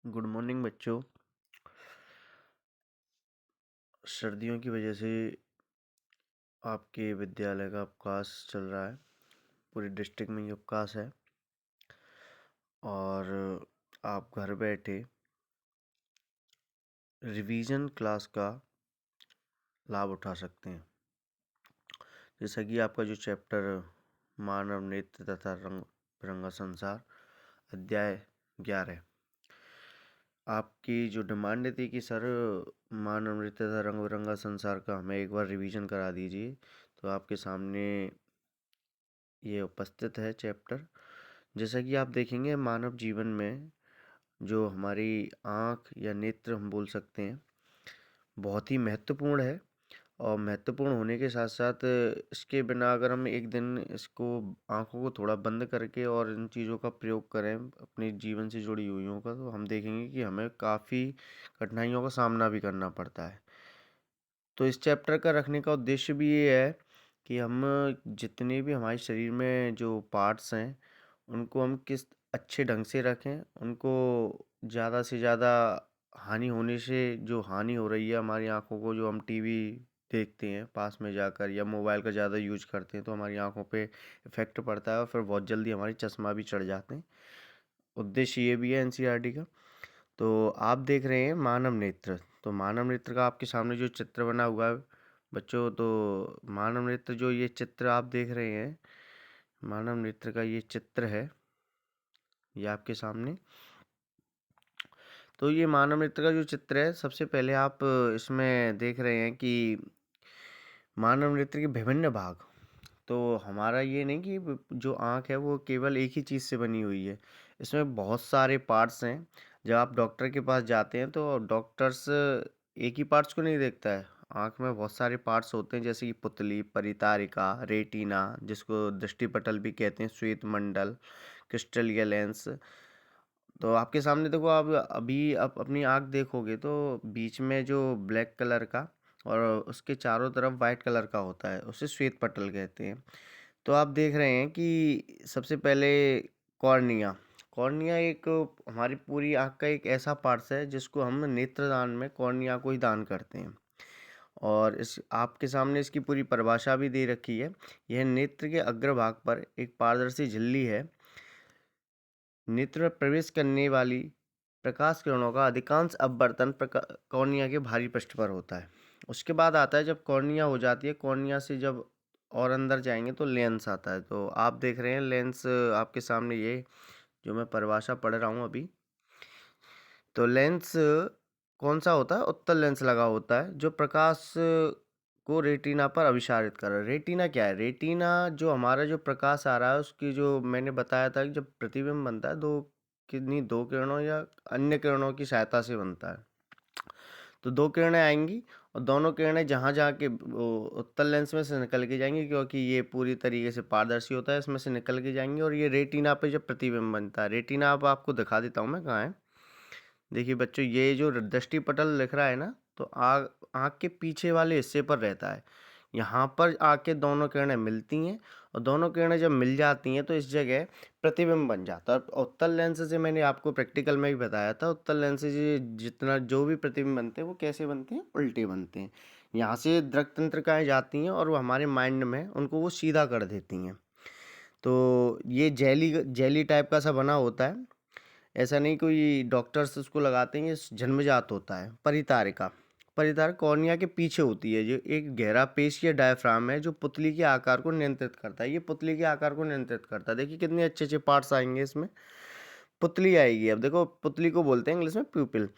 Good morning बच्चों। सर्दियों की वजह से आपके विद्यालय का अवकाश चल रहा है। पूरे डिस्ट्रिक्ट में ये अवकाश है और आप घर बैठे रिवीजन क्लास का लाभ उठा सकते हैं। जैसा कि आपका जो चैप्टर मानव नेत्र तथा रंग बिरंगा संसार अध्याय 11, आपकी जो डिमांड थी कि सर मानव नृत्य तथा रंग बिरंगा संसार का हमें एक बार रिवीजन करा दीजिए, तो आपके सामने ये उपस्थित है चैप्टर। जैसा कि आप देखेंगे मानव जीवन में जो हमारी आँख या नेत्र हम बोल सकते हैं, बहुत ही महत्वपूर्ण है। और महत्वपूर्ण होने के साथ साथ इसके बिना अगर हम एक दिन इसको आँखों को थोड़ा बंद करके और इन चीज़ों का प्रयोग करें अपने जीवन से जुड़ी हुइयों का, तो हम देखेंगे कि हमें काफ़ी कठिनाइयों का सामना भी करना पड़ता है। तो इस चैप्टर का रखने का उद्देश्य भी ये है कि हम जितने भी हमारे शरीर में जो पार्ट्स हैं उनको हम किस अच्छे ढंग से रखें, उनको ज़्यादा से ज़्यादा हानि होने से जो हानि हो रही है हमारी आंखों को, जो हम टीवी देखते हैं पास में जाकर या मोबाइल का ज़्यादा यूज करते हैं तो हमारी आंखों पे इफ़ेक्ट पड़ता है और फिर बहुत जल्दी हमारी चश्मा भी चढ़ जाते हैं। उद्देश्य ये भी है एनसीईआरटी का। तो आप देख रहे हैं मानव नेत्र। तो मानव नेत्र का आपके सामने जो चित्र बना हुआ है बच्चों, तो मानव नेत्र जो ये चित्र आप देख रहे हैं, मानव नेत्र का ये चित्र है, ये आपके सामने। तो ये मानव नेत्र का जो चित्र है, सबसे पहले आप इसमें देख रहे हैं कि मानव नेत्र के विभिन्न भाग। तो हमारा ये नहीं कि जो आँख है वो केवल एक ही चीज़ से बनी हुई है, इसमें बहुत सारे पार्ट्स हैं। जब आप डॉक्टर के पास जाते हैं तो डॉक्टर्स एक ही पार्ट्स को नहीं देखता है। आँख में बहुत सारे पार्ट्स होते हैं, जैसे कि पुतली, परितारिका, रेटिना जिसको दृष्टिपटल भी कहते हैं, श्वेत मंडल, क्रिस्टल या लेंस। तो आपके सामने देखो, आप अभी आप अपनी आँख देखोगे तो बीच में जो ब्लैक कलर का और उसके चारों तरफ वाइट कलर का होता है, उसे श्वेत पटल कहते हैं। तो आप देख रहे हैं कि सबसे पहले कॉर्निया। कॉर्निया एक हमारी पूरी आँख का एक ऐसा पार्ट्स है जिसको हम नेत्रदान में कॉर्निया को ही दान करते हैं। और इस आपके सामने इसकी पूरी परिभाषा भी दे रखी है। यह नेत्र के अग्रभाग पर एक पारदर्शी झिल्ली है। नेत्र में प्रवेश करने वाली प्रकाश किरणों का अधिकांश अपवर्तन कॉर्निया के भारी पृष्ठ पर होता है। उसके बाद आता है जब कॉर्निया हो जाती है, कॉर्निया से जब और अंदर जाएंगे तो लेंस आता है। तो आप देख रहे हैं लेंस आपके सामने, ये जो मैं परिभाषा पढ़ रहा हूँ अभी। तो लेंस कौन सा होता है? उत्तल लेंस लगा होता है जो प्रकाश को रेटिना पर अभिसारित कर रहा है। रेटिना क्या है? रेटिना जो हमारा जो प्रकाश आ रहा है उसकी जो मैंने बताया था कि जब प्रतिबिंब बनता है दो किरणों या अन्य किरणों की सहायता से बनता है। तो दो किरणें आएंगी और दोनों किरणें जहाँ जहाँ के उत्तल लेंस में से निकल के जाएंगी, क्योंकि ये पूरी तरीके से पारदर्शी होता है, इसमें से निकल के जाएंगी और ये रेटिना पे जब प्रतिबिंब बनता है। रेटिना अब आपको दिखा देता हूँ मैं कहाँ है। देखिए बच्चों, ये जो दृष्टिपटल लिख रहा है ना, तो आँख के पीछे वाले हिस्से पर रहता है। यहाँ पर आके दोनों किरणें मिलती हैं और दोनों किरणें जब मिल जाती हैं तो इस जगह प्रतिबिंब बन जाता है। और उत्तल लेंस से मैंने आपको प्रैक्टिकल में भी बताया था, उत्तल लेंस से जितना जो भी प्रतिबिंब बनते हैं वो कैसे बनते हैं? उल्टे बनते हैं। यहाँ से दृक तंत्रिकाएँ जाती हैं और वो हमारे माइंड में उनको वो सीधा कर देती हैं। तो ये जेली जेली टाइप का सा बना होता है। ऐसा नहीं कोई डॉक्टर्स उसको लगाते हैं, ये जन्मजात होता है। परितारिका, परितारिका कॉर्निया के पीछे होती है, जो एक गहरा पेशीय डायफ्राम है जो पुतली के आकार को नियंत्रित करता है। ये पुतली के आकार को नियंत्रित करता है। देखिए कितने अच्छे अच्छे पार्ट्स आएंगे इसमें। पुतली आएगी, अब देखो पुतली को बोलते हैं इंग्लिश में प्यूपिल।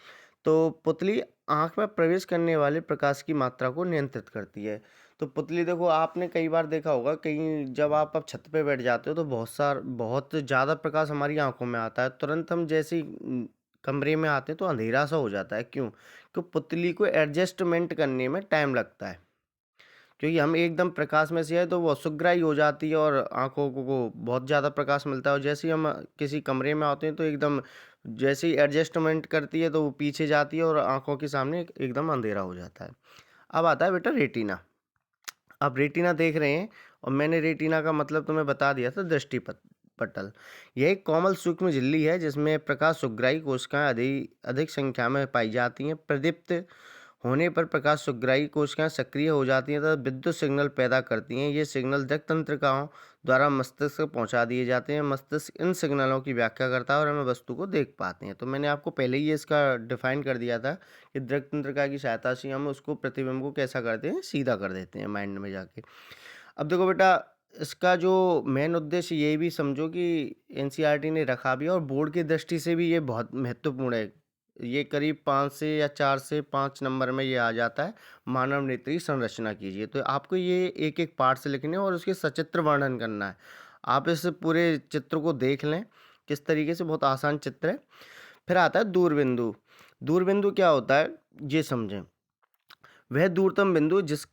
तो पुतली आँख में प्रवेश करने वाले प्रकाश की मात्रा को नियंत्रित करती है। तो पुतली देखो, आपने कई बार देखा होगा, कहीं जब आप छत पे बैठ जाते हो तो बहुत ज़्यादा प्रकाश हमारी आँखों में आता है। तुरंत हम जैसे ही कमरे में आते हैं तो अंधेरा सा हो जाता है। क्यों? क्योंकि पुतली को एडजस्टमेंट करने में टाइम लगता है। क्योंकि हम एकदम प्रकाश में से है तो वो सुगराई हो जाती है और आँखों को बहुत ज़्यादा प्रकाश मिलता है, और जैसे ही हम किसी कमरे में आते हैं तो एकदम जैसे ही एडजस्टमेंट करती है तो वो पीछे जाती है और आँखों के सामने एकदम अंधेरा हो जाता है। अब आता है बेटा रेटिना। अब रेटिना देख रहे हैं और मैंने रेटिना का मतलब तुम्हें बता दिया था, दृष्टिपथ। पटल। यह एक कोमल सूक्ष्म झिल्ली है जिसमें प्रकाश सुग्राही कोशिकाएं अधिक अधिक संख्या में पाई जाती हैं। प्रदीप्त होने पर प्रकाश सुग्राही कोशिकाएं सक्रिय हो जाती हैं तथा विद्युत सिग्नल पैदा करती हैं। ये सिग्नल रक्त तंत्रिकाओं द्वारा मस्तिष्क तक पहुंचा दिए जाते हैं। मस्तिष्क इन सिग्नलों की व्याख्या करता है और हमें वस्तु को देख पाते हैं। तो मैंने आपको पहले ही इसका डिफाइन कर दिया था कि रक्त तंत्रिका की सहायता से हम उसको प्रतिबिंब को कैसा करते हैं, सीधा कर देते हैं माइंड में जाके। अब देखो बेटा, इसका जो मेन उद्देश्य ये भी समझो कि एनसीईआरटी ने रखा भी है और बोर्ड की दृष्टि से भी ये बहुत महत्वपूर्ण है। ये करीब 5 से या 4 से 5 नंबर में ये आ जाता है। मानव नेत्र की संरचना कीजिए, तो आपको ये एक-एक पार्ट से लिखने हैं और उसके सचित्र वर्णन करना है। आप इस पूरे चित्र को देख लें, किस तरीके से, बहुत आसान चित्र है। फिर आता है दूरबिंदु। दूरबिंदु क्या होता है, ये समझें। वह दूरतम बिंदु जिस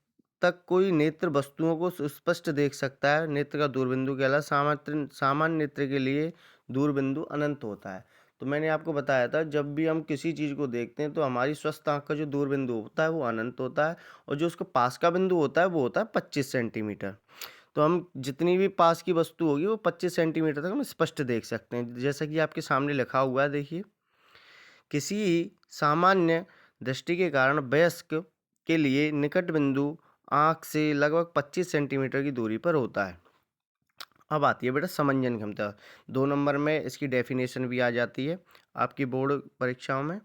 तक कोई नेत्र वस्तुओं को स्पष्ट देख सकता है, नेत्र का दूरबिंदु कहलाता है। सामान्य नेत्र के लिए दूरबिंदु अनंत होता है। तो मैंने आपको बताया था, जब भी हम किसी चीज़ को देखते हैं तो हमारी स्वस्थ आँख का जो दूरबिंदु होता है वो अनंत होता है और जो उसका पास का बिंदु होता है वो होता है 25 सेंटीमीटर। तो हम जितनी भी पास की वस्तु होगी वो 25 सेंटीमीटर तक हम स्पष्ट देख सकते हैं। जैसा कि आपके सामने लिखा हुआ है, देखिए। किसी सामान्य दृष्टि के कारण वयस्क के लिए निकट बिंदु आँख से लगभग 25 सेंटीमीटर की दूरी पर होता है। अब आती है बेटा समंजन क्षमता। 2 नंबर में इसकी डेफिनेशन भी आ जाती है आपकी बोर्ड परीक्षाओं में।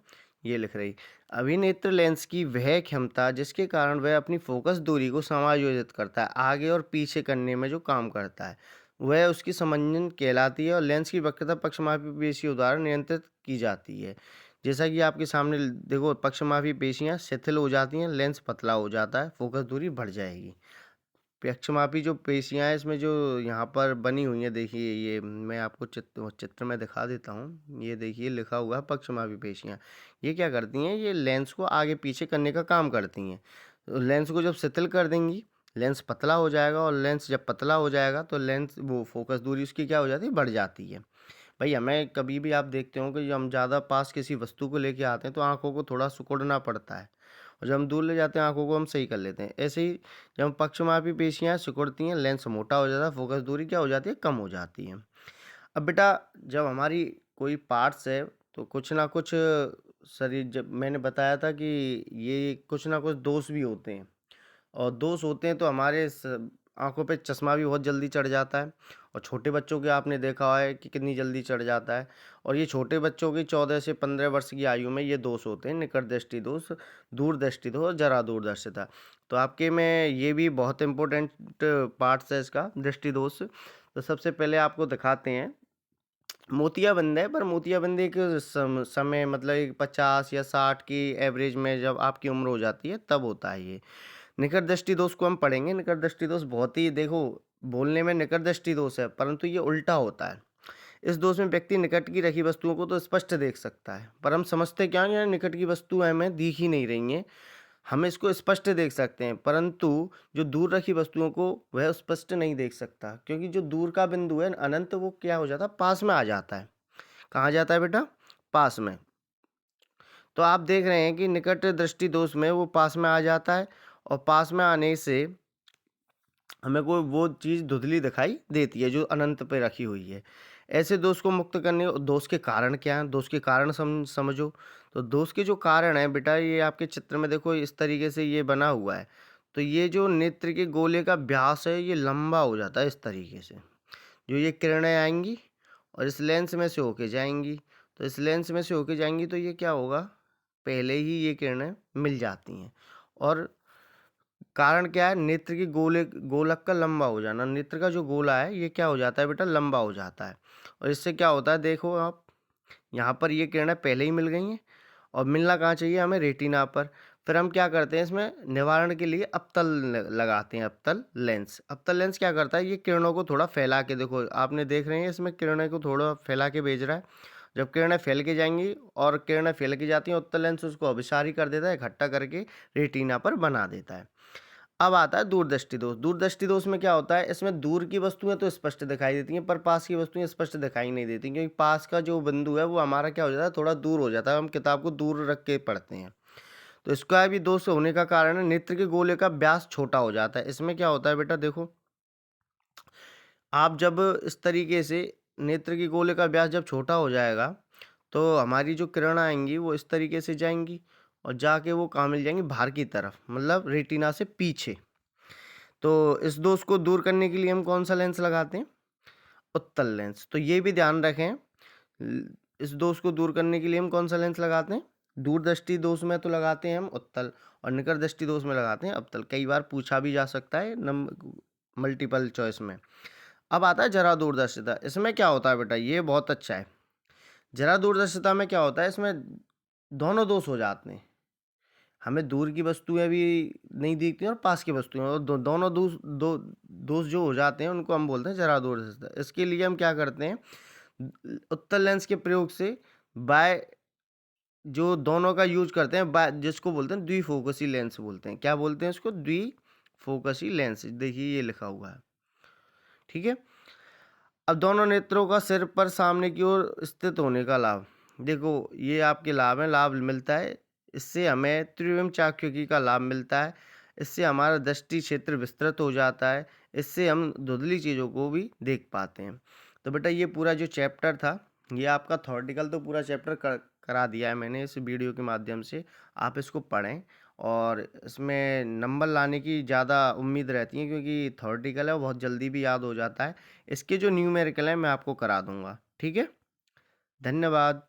ये लिख रही, अभिनेत्र लेंस की वह क्षमता जिसके कारण वह अपनी फोकस दूरी को समायोजित करता है, आगे और पीछे करने में जो काम करता है वह उसकी समंजन कहलाती है। और लेंस की वक्रता पक्षमापी पेशियों द्वारा नियंत्रित की जाती है। जैसा कि आपके सामने देखो, पक्षमापी पेशियां शिथिल हो जाती हैं, लेंस पतला हो जाता है, फोकस दूरी बढ़ जाएगी। पक्षमापी जो पेशियां हैं इसमें जो यहाँ पर बनी हुई हैं, देखिए, ये मैं आपको चित्र में दिखा देता हूँ। ये देखिए लिखा हुआ है पक्षमापी पेशियां। ये क्या करती हैं, ये लेंस को आगे पीछे करने का काम करती हैं। तो लेंस को जब शिथिल कर देंगी, लेंस पतला हो जाएगा और लेंस जब पतला हो जाएगा तो लेंस वो फोकस दूरी उसकी क्या हो जाती है, बढ़ जाती है। भाई, हमें कभी भी आप देखते हो कि हम ज़्यादा पास किसी वस्तु को लेके आते हैं तो आंखों को थोड़ा सिकुड़ना पड़ता है और जब हम दूर ले जाते हैं आंखों को हम सही कर लेते हैं। ऐसे ही जब हम पक्षमापी पेशियां सिकुड़ती हैं, लेंस मोटा हो जाता है, फोकस दूरी क्या हो जाती है, कम हो जाती है। अब बेटा, जब हमारी कोई पार्ट्स है तो कुछ ना कुछ शरीर, जब मैंने बताया था कि ये कुछ ना कुछ दोष भी होते हैं और दोष होते हैं तो हमारे आंखों पे चश्मा भी बहुत जल्दी चढ़ जाता है। और छोटे बच्चों के आपने देखा है कि कितनी जल्दी चढ़ जाता है। और ये छोटे बच्चों की 14 से 15 वर्ष की आयु में ये दोष होते हैं, निकट दृष्टि दोष, दूर दृष्टि दोष और जरा दूरदर्शिता। तो आपके में ये भी बहुत इंपॉर्टेंट पार्ट्स है इसका, दृष्टि दोष। तो सबसे पहले आपको दिखाते हैं, मोतियाबिंद है, पर मोतियाबिंद एक समय, मतलब एक 50 या 60 की एवरेज में जब आपकी उम्र हो जाती है तब होता है ये। निकट दृष्टि दोष को हम पढ़ेंगे। निकट दृष्टि दोष बहुत ही, देखो, बोलने में निकट दृष्टि दोष है परंतु ये उल्टा होता है। इस दोष में व्यक्ति निकट की रखी वस्तुओं को तो स्पष्ट देख सकता है, पर हम समझते क्या है, निकट की वस्तुएं हमें दिख ही नहीं रही हैं। हम इसको स्पष्ट देख सकते हैं परंतु जो दूर रखी वस्तुओं को वह स्पष्ट नहीं देख सकता, क्योंकि जो दूर का बिंदु है अनंत, वो क्या हो जाता है, पास में आ जाता है। कहाँ जाता है बेटा, पास में। तो आप देख रहे हैं कि निकट दृष्टि दोष में वो पास में आ जाता है और पास में आने से हमें कोई वो चीज़ धुंधली दिखाई देती है जो अनंत पे रखी हुई है। ऐसे दोष को मुक्त करने, दोष के कारण क्या हैं, दोष के कारण समझो। तो दोष के जो कारण हैं बेटा, ये आपके चित्र में देखो इस तरीके से ये बना हुआ है। तो ये जो नेत्र के गोले का व्यास है ये लंबा हो जाता है इस तरीके से। जो ये किरणें आएंगी और इस लेंस में से होके जाएंगी, तो इस लेंस में से होके जाएंगी तो ये क्या होगा, पहले ही ये किरणें मिल जाती हैं। और कारण क्या है, नेत्र की गोलक का लंबा हो जाना। नेत्र का जो गोला है ये क्या हो जाता है बेटा, लंबा हो जाता है। और इससे क्या होता है, देखो आप, यहाँ पर ये किरणें पहले ही मिल गई हैं और मिलना कहाँ चाहिए हमें, रेटिना पर। फिर हम क्या करते हैं, इसमें निवारण के लिए अप्तल लगाते हैं, अप्तल लेंस। अप्तल लेंस क्या करता है, ये किरणों को थोड़ा फैला के, देखो आपने देख रहे हैं इसमें किरणें को थोड़ा फैला के भेज रहा है। जब किरणें फैल के जाएंगी और किरणें फैल के जाती हैं, उत्तल लेंस उसको अभिसारी कर देता है, इकट्ठा करके रेटिना पर बना देता है। अब आता है दूरदृष्टि दोष। दूरदृष्टि दोष में क्या होता है, इसमें दूर की वस्तुएं तो स्पष्ट दिखाई देती हैं पर पास की वस्तुएं स्पष्ट दिखाई नहीं देती, क्योंकि पास का जो बिंदु है वो हमारा क्या हो जाता है, थोड़ा दूर हो जाता है, हम किताब को दूर रख के पढ़ते हैं। तो इसका भी दोष होने का कारण है, नेत्र के गोले का व्यास छोटा हो जाता है। इसमें क्या होता है बेटा, देखो, आप जब इस तरीके से नेत्र की गोले का व्यास जब छोटा हो जाएगा, तो हमारी जो किरण आएँगी वो इस तरीके से जाएँगी और जाके वो कहाँ मिल जाएँगी? बाहर की तरफ, मतलब रेटिना से पीछे। तो इस दोष को दूर करने के लिए हम कौन-सा लेंस लगाते हैं? उत्तल लेंस। तो ये भी ध्यान रखें, इस दोष को दूर करने के लिए हम कौन-सा लेंस लगाते हैं? दूरदृष्टि दोष में तो लगाते हैं हम उत्तल और निकट दृष्टि दोष में लगाते हैं अवतल। कई बार पूछा भी जा सकता है मल्टीपल चॉइस में। अब आता है जरा दूरदर्शिता। इसमें क्या होता है बेटा? ये बहुत अच्छा है। जरा दूरदर्शिता में क्या होता है? इसमें दोनों दोष हो जाते हैं। हमें दूर की वस्तुएँ भी नहीं दिखती हैं और पास की वस्तुएँ और दोनों दोष जो हो जाते हैं उनको हम बोलते हैं जरा दूरदर्शिता। इसके लिए हम क्या करते हैं? उत्तल लेंस के प्रयोग से बाय जो दोनों का यूज़ करते हैं, बाय जिसको बोलते हैं द्विफोकसी लेंस बोलते हैं। क्या बोलते हैं इसको? द्विफोकसी लेंस। देखिए ये लिखा हुआ है। ठीक है? अब दोनों नेत्रों का सिर पर सामने की ओर स्थित होने का लाभ। देखो ये आपके लाभ हैं, लाभ मिलता है। इससे हमें त्रिविम चाक्षुषी का लाभ मिलता है। इससे हमारा दृष्टि क्षेत्र विस्तृत हो जाता है। इससे हम धुंधली चीज़ों को भी देख पाते हैं। तो बेटा ये पूरा जो चैप्टर था, ये आपका थ्योरेटिकल तो पूरा चैप्टर करा दिया है मैंने इस वीडियो के माध्यम से। आप इसको पढ़ें और इसमें नंबर लाने की ज़्यादा उम्मीद रहती है क्योंकि थ्योरेटिकल है, वो बहुत जल्दी भी याद हो जाता है। इसके जो न्यूमेरिकल हैं मैं आपको करा दूँगा। ठीक है? धन्यवाद।